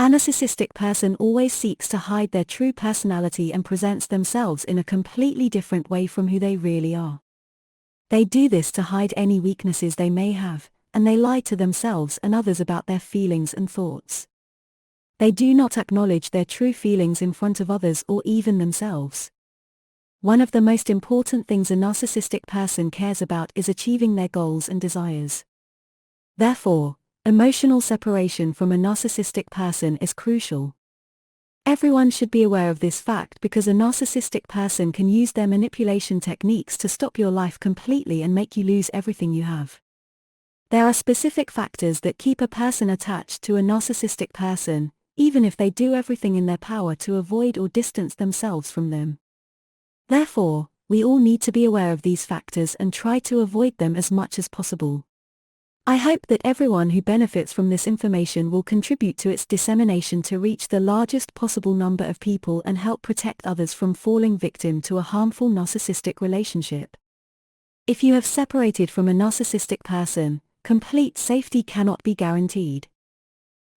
narcissistic person always seeks to hide their true personality and presents themselves in a completely different way from who they really are. They do this to hide any weaknesses they may have, and they lie to themselves and others about their feelings and thoughts. They do not acknowledge their true feelings in front of others or even themselves. One of the most important things a narcissistic person cares about is achieving their goals and desires. Therefore, emotional separation from a narcissistic person is crucial. Everyone should be aware of this fact because a narcissistic person can use their manipulation techniques to stop your life completely and make you lose everything you have. There are specific factors that keep a person attached to a narcissistic person, even if they do everything in their power to avoid or distance themselves from them. Therefore, we all need to be aware of these factors and try to avoid them as much as possible. I hope that everyone who benefits from this information will contribute to its dissemination to reach the largest possible number of people and help protect others from falling victim to a harmful narcissistic relationship. If you have separated from a narcissistic person, complete safety cannot be guaranteed.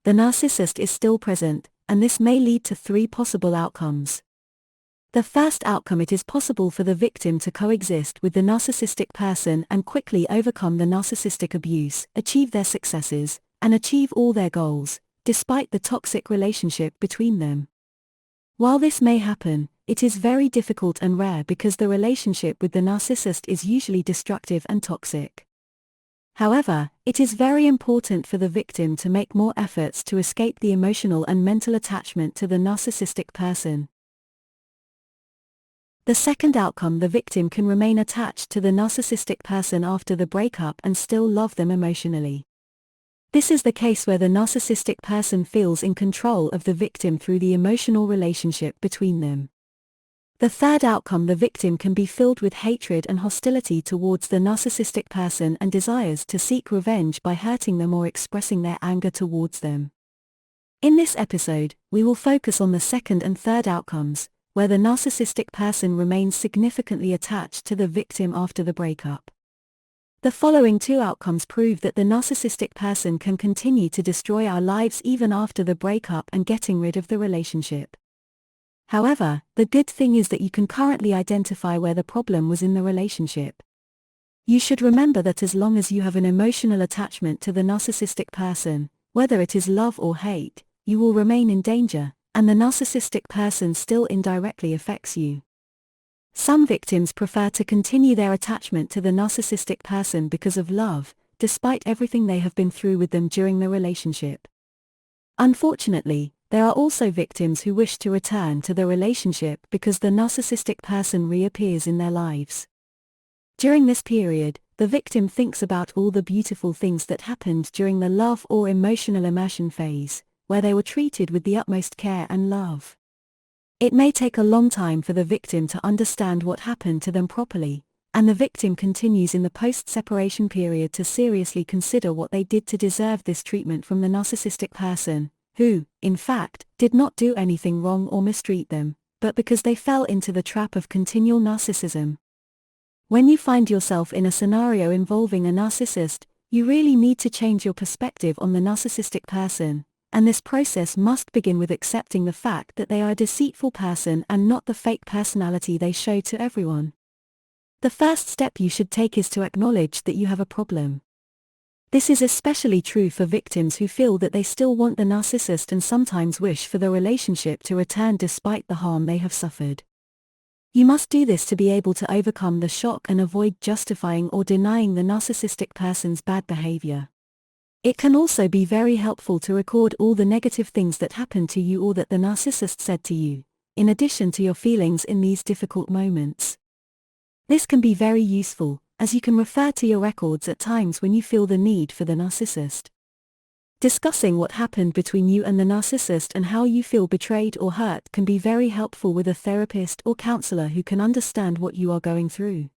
The narcissist is still present, and this may lead to 3 possible outcomes. The first outcome: it is possible for the victim to coexist with the narcissistic person and quickly overcome the narcissistic abuse, achieve their successes, and achieve all their goals, despite the toxic relationship between them. While this may happen, it is very difficult and rare because the relationship with the narcissist is usually destructive and toxic. However, it is very important for the victim to make more efforts to escape the emotional and mental attachment to the narcissistic person. The second outcome: the victim can remain attached to the narcissistic person after the breakup and still love them emotionally. This is the case where the narcissistic person feels in control of the victim through the emotional relationship between them. The third outcome: the victim can be filled with hatred and hostility towards the narcissistic person and desires to seek revenge by hurting them or expressing their anger towards them. In this episode, we will focus on the second and third outcomes, where the narcissistic person remains significantly attached to the victim after the breakup. The following 2 outcomes prove that the narcissistic person can continue to destroy our lives even after the breakup and getting rid of the relationship. However, the good thing is that you can currently identify where the problem was in the relationship. You should remember that as long as you have an emotional attachment to the narcissistic person, whether it is love or hate, you will remain in danger, and the narcissistic person still indirectly affects you. Some victims prefer to continue their attachment to the narcissistic person because of love, despite everything they have been through with them during the relationship. Unfortunately, there are also victims who wish to return to the relationship because the narcissistic person reappears in their lives. During this period, the victim thinks about all the beautiful things that happened during the love or emotional immersion phase, where they were treated with the utmost care and love. It may take a long time for the victim to understand what happened to them properly, and the victim continues in the post-separation period to seriously consider what they did to deserve this treatment from the narcissistic person, who, in fact, did not do anything wrong or mistreat them, but because they fell into the trap of continual narcissism. When you find yourself in a scenario involving a narcissist, you really need to change your perspective on the narcissistic person, and this process must begin with accepting the fact that they are a deceitful person and not the fake personality they show to everyone. The first step you should take is to acknowledge that you have a problem. This is especially true for victims who feel that they still want the narcissist and sometimes wish for the relationship to return despite the harm they have suffered. You must do this to be able to overcome the shock and avoid justifying or denying the narcissistic person's bad behavior. It can also be very helpful to record all the negative things that happened to you or that the narcissist said to you, in addition to your feelings in these difficult moments. This can be very useful, as you can refer to your records at times when you feel the need for the narcissist. Discussing what happened between you and the narcissist and how you feel betrayed or hurt can be very helpful with a therapist or counselor who can understand what you are going through.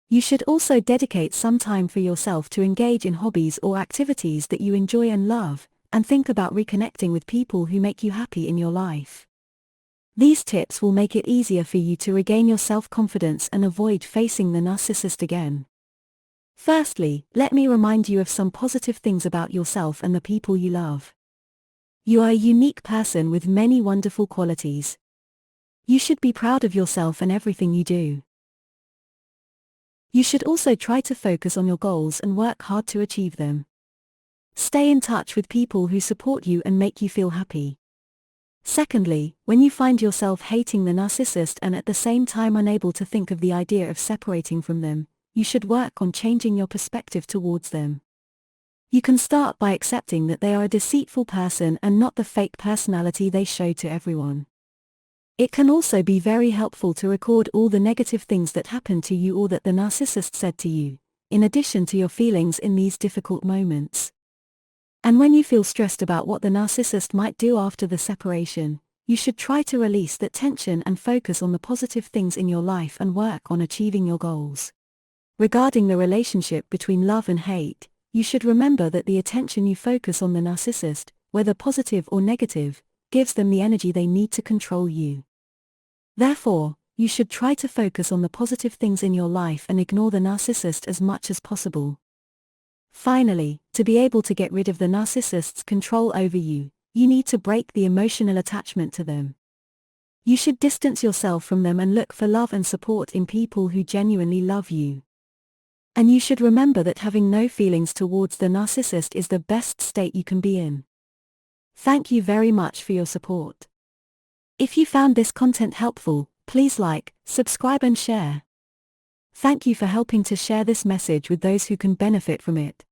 You should also dedicate some time for yourself to engage in hobbies or activities that you enjoy and love, and think about reconnecting with people who make you happy in your life. These tips will make it easier for you to regain your self-confidence and avoid facing the narcissist again. Firstly, let me remind you of some positive things about yourself and the people you love. You are a unique person with many wonderful qualities. You should be proud of yourself and everything you do. You should also try to focus on your goals and work hard to achieve them. Stay in touch with people who support you and make you feel happy. Secondly, when you find yourself hating the narcissist and at the same time unable to think of the idea of separating from them, you should work on changing your perspective towards them. You can start by accepting that they are a deceitful person and not the fake personality they show to everyone. It can also be very helpful to record all the negative things that happened to you or that the narcissist said to you, in addition to your feelings in these difficult moments. And when you feel stressed about what the narcissist might do after the separation, you should try to release that tension and focus on the positive things in your life and work on achieving your goals. Regarding the relationship between love and hate, you should remember that the attention you focus on the narcissist, whether positive or negative, gives them the energy they need to control you. Therefore, you should try to focus on the positive things in your life and ignore the narcissist as much as possible. Finally, to be able to get rid of the narcissist's control over you, you need to break the emotional attachment to them. You should distance yourself from them and look for love and support in people who genuinely love you. And you should remember that having no feelings towards the narcissist is the best state you can be in. Thank you very much for your support. If you found this content helpful, please like, subscribe and share. Thank you for helping to share this message with those who can benefit from it.